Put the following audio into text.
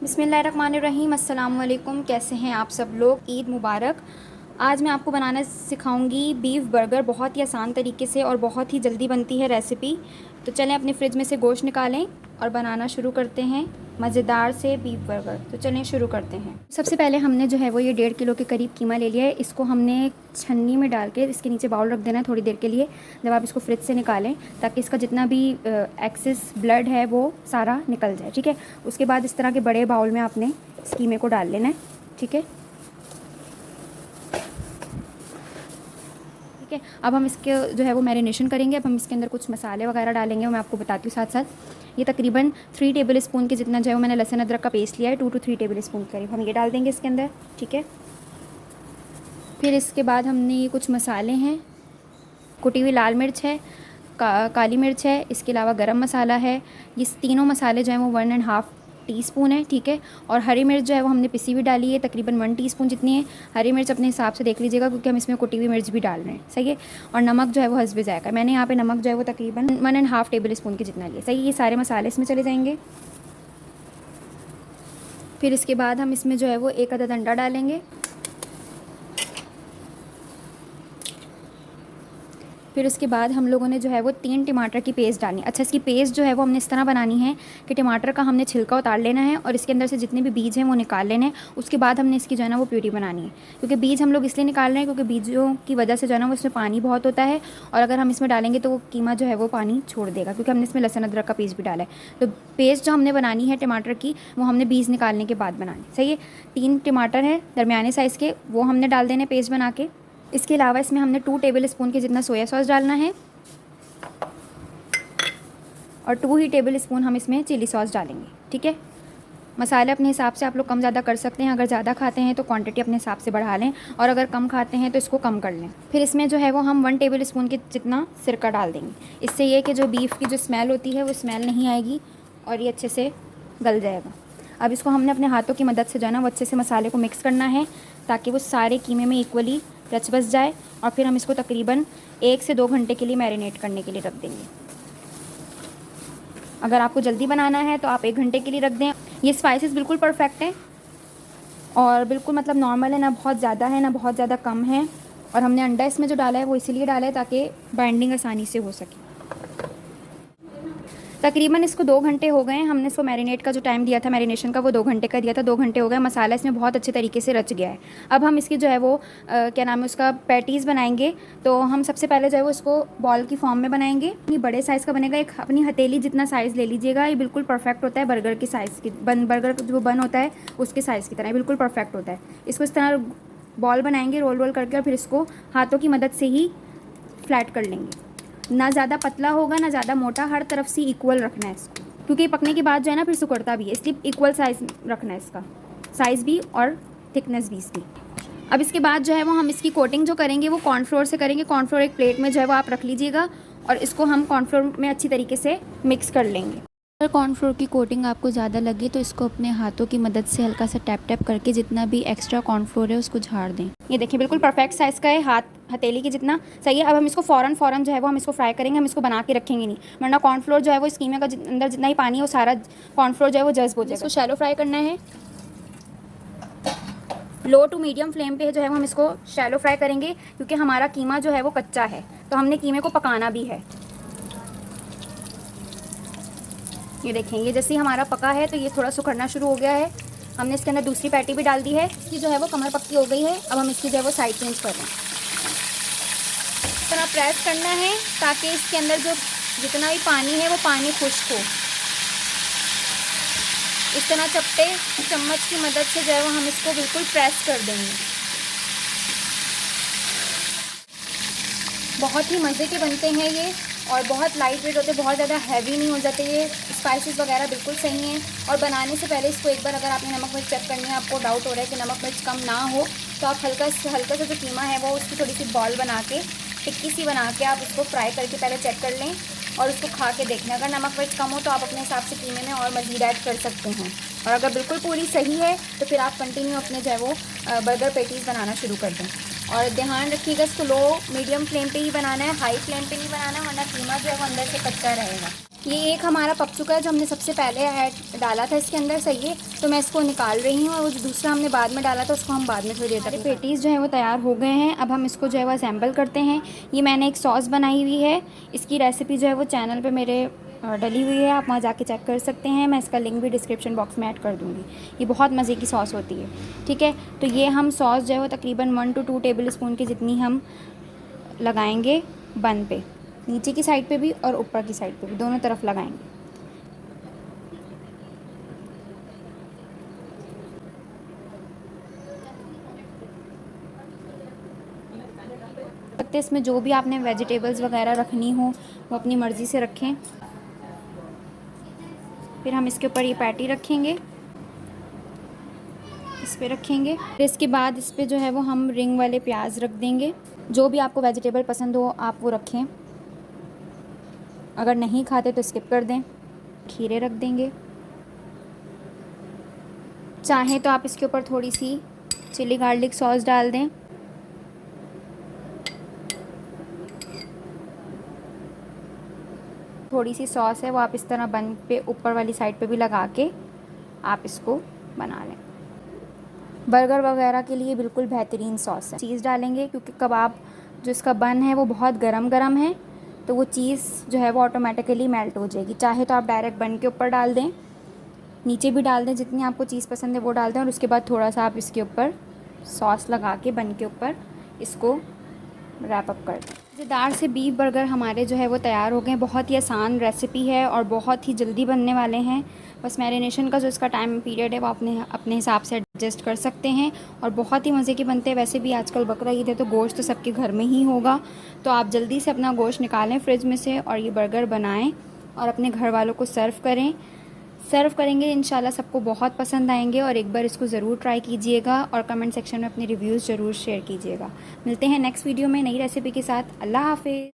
बिस्मिल्लाहिर्रहमानिर्रहीम। अस्सलाम वालेकुम। कैसे हैं आप सब लोग? ईद मुबारक। आज मैं आपको बनाना सिखाऊंगी बीफ बर्गर, बहुत ही आसान तरीके से और बहुत ही जल्दी बनती है रेसिपी। तो चलें अपने फ्रिज में से गोश्त निकालें और बनाना शुरू करते हैं मज़ेदार से बीफ बर्गर। तो चलें शुरू करते हैं। सबसे पहले हमने जो है वो ये 1.5 किलो के करीब कीमा ले लिया है। इसको हमने छन्नी में डाल के इसके नीचे बाउल रख देना है थोड़ी देर के लिए, जब आप इसको फ्रिज से निकालें, ताकि इसका जितना भी एक्सेस ब्लड है वो सारा निकल जाए। ठीक है। उसके बाद इस तरह के बड़े बाउल में आपने इस कीमे को डाल लेना है। ठीक है। ठीक है। अब हम इसके जो है वो मैरिनेशन करेंगे। अब हम इसके अंदर कुछ मसाले वगैरह डालेंगे और मैं आपको बताती हूँ साथ साथ। ये तकरीबन 3 टेबल स्पून के जितना जो है वो मैंने लहसुन अदरक का पेस्ट लिया है, 2 to 3 टेबल स्पून करीब हम ये डाल देंगे इसके अंदर। ठीक है। फिर इसके बाद हमने ये कुछ मसाले हैं, कुटी हुई लाल मिर्च है, काली मिर्च है, इसके अलावा गरम मसाला है। ये तीनों मसाले जो हैं वो 1.5 टीस्पून है। ठीक है। और हरी मिर्च जो है वो हमने पिसी हुई डाली है, तकरीबन 1 टीस्पून जितनी है। हरी मिर्च अपने हिसाब से देख लीजिएगा, क्योंकि हम इसमें कुटी हुई मिर्च भी डाल रहे हैं। सही है। और नमक जो है वो हस्बे जायका, मैंने यहाँ पे नमक जो है वो तकरीबन 1.5 टेबल स्पून के जितना लिया। सही है। ये सारे मसाले इसमें चले जाएंगे। फिर इसके बाद हम इसमें जो है वो 1 अदद अंडा डालेंगे। फिर उसके बाद हम लोगों ने जो है वो 3 टमाटर की पेस्ट डालनी। अच्छा, इसकी पेस्ट जो है वो हमने इस तरह बनानी है कि टमाटर का हमने छिलका उतार लेना है और इसके अंदर से जितने भी बीज हैं वो निकाल लेने हैं। उसके बाद हमने इसकी जो है ना वो प्यूरी बनानी है, क्योंकि बीज हम लोग इसलिए निकाल रहे हैं क्योंकि बीजों की वजह से जो है ना वो इसमें पानी बहुत होता है, और अगर हम इसमें डालेंगे तो वो कीमा जो है वो पानी छोड़ देगा, क्योंकि हमने इसमें लहसुन अदरक का पेस्ट भी डाला है। तो पेस्ट जो हमने बनानी है टमाटर की, वो हमने बीज निकालने के बाद बनानी। सही है। 3 टमाटर हैं दरमियाने साइज़ के, वो हमने डाल देने पेस्ट बना के। इसके अलावा इसमें हमने 2 टेबल स्पून के जितना सोया सॉस डालना है और 2 ही टेबल स्पून हम इसमें चिली सॉस डालेंगे। ठीक है। मसाले अपने हिसाब से आप लोग कम ज़्यादा कर सकते हैं। अगर ज़्यादा खाते हैं तो क्वांटिटी अपने हिसाब से बढ़ा लें, और अगर कम खाते हैं तो इसको कम कर लें। फिर इसमें जो है वो हम 1 टेबल स्पून के जितना सिरका डाल देंगे। इससे ये कि जो बीफ की जो स्मेल होती है वो स्मेल नहीं आएगी और ये अच्छे से गल जाएगा। अब इसको हमने अपने हाथों की मदद से जो है ना वो अच्छे से मसाले को मिक्स करना है, ताकि वो सारे कीमे में इक्वली रच बस जाए। और फिर हम इसको तकरीबन 1 से 2 घंटे के लिए मैरिनेट करने के लिए रख देंगे। अगर आपको जल्दी बनाना है तो आप 1 घंटे के लिए रख दें। ये स्पाइसेस बिल्कुल परफेक्ट हैं और बिल्कुल मतलब नॉर्मल है, ना बहुत ज़्यादा है ना बहुत ज़्यादा कम है। और हमने अंडा इसमें जो डाला है वो इसीलिए डाला है ताकि बाइंडिंग आसानी से हो सके। तकरीबन इसको 2 घंटे हो गए हैं। हमने इसको मैरिनेट का जो टाइम दिया था मैरिनेशन का वो 2 घंटे का दिया था। 2 घंटे हो गए। मसाला इसमें बहुत अच्छे तरीके से रच गया है। अब हम इसकी जो है वो क्या नाम है उसका पैटीज़ बनाएंगे। तो हम सबसे पहले जो है वो इसको बॉल की फॉर्म में बनाएंगे। ये बड़े साइज़ का बनेगा, एक अपनी हथेली जितना साइज़ ले लीजिएगा। ये बिल्कुल परफेक्ट होता है बर्गर की साइज़ की, बर्गर जो बन होता है उसके साइज़ की तरह बिल्कुल परफेक्ट होता है। इसको इस तरह बॉल बनाएंगे रोल रोल करके, और फिर इसको हाथों की मदद से ही फ्लैट कर लेंगे। ना ज़्यादा पतला होगा ना ज़्यादा मोटा, हर तरफ से इक्वल रखना है इसको, क्योंकि पकने के बाद जो है ना फिर सिकुड़ता भी है, इसलिए इक्वल साइज़ रखना है इसका, साइज़ भी और थिकनेस भी इसकी। अब इसके बाद जो है वो हम इसकी कोटिंग जो करेंगे वो कॉर्नफ्लोर से करेंगे। कॉर्नफ्लोर एक प्लेट में जो है वो आप रख लीजिएगा और इसको हम कॉर्नफ्लोर में अच्छी तरीके से मिक्स कर लेंगे। अगर कॉर्नफ्लोर की कोटिंग आपको ज़्यादा लगे तो इसको अपने हाथों की मदद से हल्का सा टैप टैप करके जितना भी एक्स्ट्रा कॉर्नफ्लोर है उसको झाड़ दें। ये देखिए बिल्कुल परफेक्ट साइज़ का है, हाथ हथेली की जितना सही है। अब हम इसको फ़ौरन जो है वो हम इसको फ्राई करेंगे, हम इसको बना के रखेंगे नहीं, वरना कॉर्नफ्लोर जो है वो इस कीमे का अंदर जितना ही पानी है वो सारा कॉर्नफ्लोर जो है वो जज्ब हो जाएगा। इसको शैलो फ्राई करना है, लो टू मीडियम फ्लेम पे जो है वो हम इसको शैलो फ्राई करेंगे, क्योंकि हमारा कीमा जो है वो कच्चा है, तो हमने कीमे को पकाना भी है। ये देखें, ये जैसे ही हमारा पका है तो ये थोड़ा सुखड़ना शुरू हो गया है। हमने इसके अंदर दूसरी पैटी भी डाल दी है। इसकी जो है वो कमर पक्की हो गई है। अब हम इसकी जो है वो साइड चेंज कर रहे हैं। इस तरह प्रेस करना है ताकि इसके अंदर जो जितना भी पानी है वो पानी खुश्क हो। इस तरह चपटे चम्मच की मदद से जो है वो हम इसको बिल्कुल प्रेस कर देंगे। बहुत ही मज़े के बनते हैं ये, और बहुत लाइट वेट होते हैं, बहुत ज़्यादा हैवी नहीं हो जाते। ये स्पाइसेस वगैरह बिल्कुल सही हैं। और बनाने से पहले इसको एक बार अगर आपने नमक मिर्च चेक करनी है, आपको डाउट हो रहा है कि नमक मिर्च कम ना हो, तो आप हल्का सा जो कीमा है वो उसकी थोड़ी सी बॉल बना के टिक्की सी बना के आप उसको फ्राई करके पहले चेक कर लें और उसको खा के देखें। अगर नमक मिर्च कम हो तो आप अपने हिसाब से कीमे में और मज़ीद ऐड कर सकते हैं, और अगर बिल्कुल पूरी सही है तो फिर आप कंटिन्यू अपने जो है वो बर्गर पैटीज़ बनाना शुरू कर दें। और ध्यान रखिएगा इसको लो मीडियम फ्लेम पे ही बनाना है, हाई फ्लेम पे नहीं बनाना, वरना कीमा जो है वो अंदर से कच्चा रहेगा। ये एक हमारा पक चुका है, जो हमने सबसे पहले ऐड डाला था इसके अंदर, सही है, तो मैं इसको निकाल रही हूँ। और वो जो दूसरा हमने बाद में डाला था उसको हम बाद में थोड़ी देर तक। पेटीज़ जो है वो तैयार हो गए हैं। अब हम इसको जो है वो असेंबल करते हैं। ये मैंने एक सॉस बनाई हुई है, इसकी रेसिपी जो है वो चैनल पे मेरे डली हुई है, आप वहाँ जाके चेक कर सकते हैं। मैं इसका लिंक भी डिस्क्रिप्शन बॉक्स में ऐड कर दूँगी। ये बहुत मज़े की सॉस होती है, ठीक है। तो ये हम सॉस जो है वो तकरीबन 1 to 2 टेबल स्पून की जितनी हम लगाएंगे बन पे, नीचे की साइड पे भी और ऊपर की साइड पे भी, दोनों तरफ लगाएंगे। इसमें जो भी आपने वेजिटेबल्स वगैरह रखनी हो वो अपनी मर्ज़ी से रखें। फिर हम इसके ऊपर ये पैटी रखेंगे, इस पे रखेंगे। फिर इसके बाद इस पे जो है वो हम रिंग वाले प्याज रख देंगे। जो भी आपको वेजिटेबल पसंद हो आप वो रखें, अगर नहीं खाते तो स्किप कर दें। खीरे रख देंगे, चाहें तो आप इसके ऊपर थोड़ी सी चिली गार्लिक सॉस डाल दें। थोड़ी सी सॉस है वो आप इस तरह बन पे ऊपर वाली साइड पे भी लगा के आप इसको बना लें। बर्गर वगैरह के लिए बिल्कुल बेहतरीन सॉस है। चीज़ डालेंगे क्योंकि कबाब जो इसका बन है वो बहुत गरम गरम है, तो वो चीज़ जो है वो ऑटोमेटिकली मेल्ट हो जाएगी। चाहे तो आप डायरेक्ट बन के ऊपर डाल दें, नीचे भी डाल दें, जितनी आपको चीज़ पसंद है वो डाल दें, और उसके बाद थोड़ा सा आप इसके ऊपर सॉस लगा के बन के ऊपर इसको रैप अप कर दें। मज़ेदार से बीफ बर्गर हमारे जो है वो तैयार हो गए। बहुत ही आसान रेसिपी है और बहुत ही जल्दी बनने वाले हैं। बस मैरिनेशन का जो इसका टाइम पीरियड है वो अपने हिसाब से एडजस्ट कर सकते हैं, और बहुत ही मज़े के बनते हैं। वैसे भी आजकल बकरा ईद है तो गोश्त तो सबके घर में ही होगा, तो आप जल्दी से अपना गोश्त निकालें फ्रिज में से और ये बर्गर बनाएँ और अपने घर वालों को सर्व करेंगे। इंशाल्लाह सबको बहुत पसंद आएंगे, और एक बार इसको ज़रूर ट्राई कीजिएगा और कमेंट सेक्शन में अपने रिव्यूज़ ज़रूर शेयर कीजिएगा। मिलते हैं नेक्स्ट वीडियो में नई रेसिपी के साथ। अल्लाह हाफ़िज़।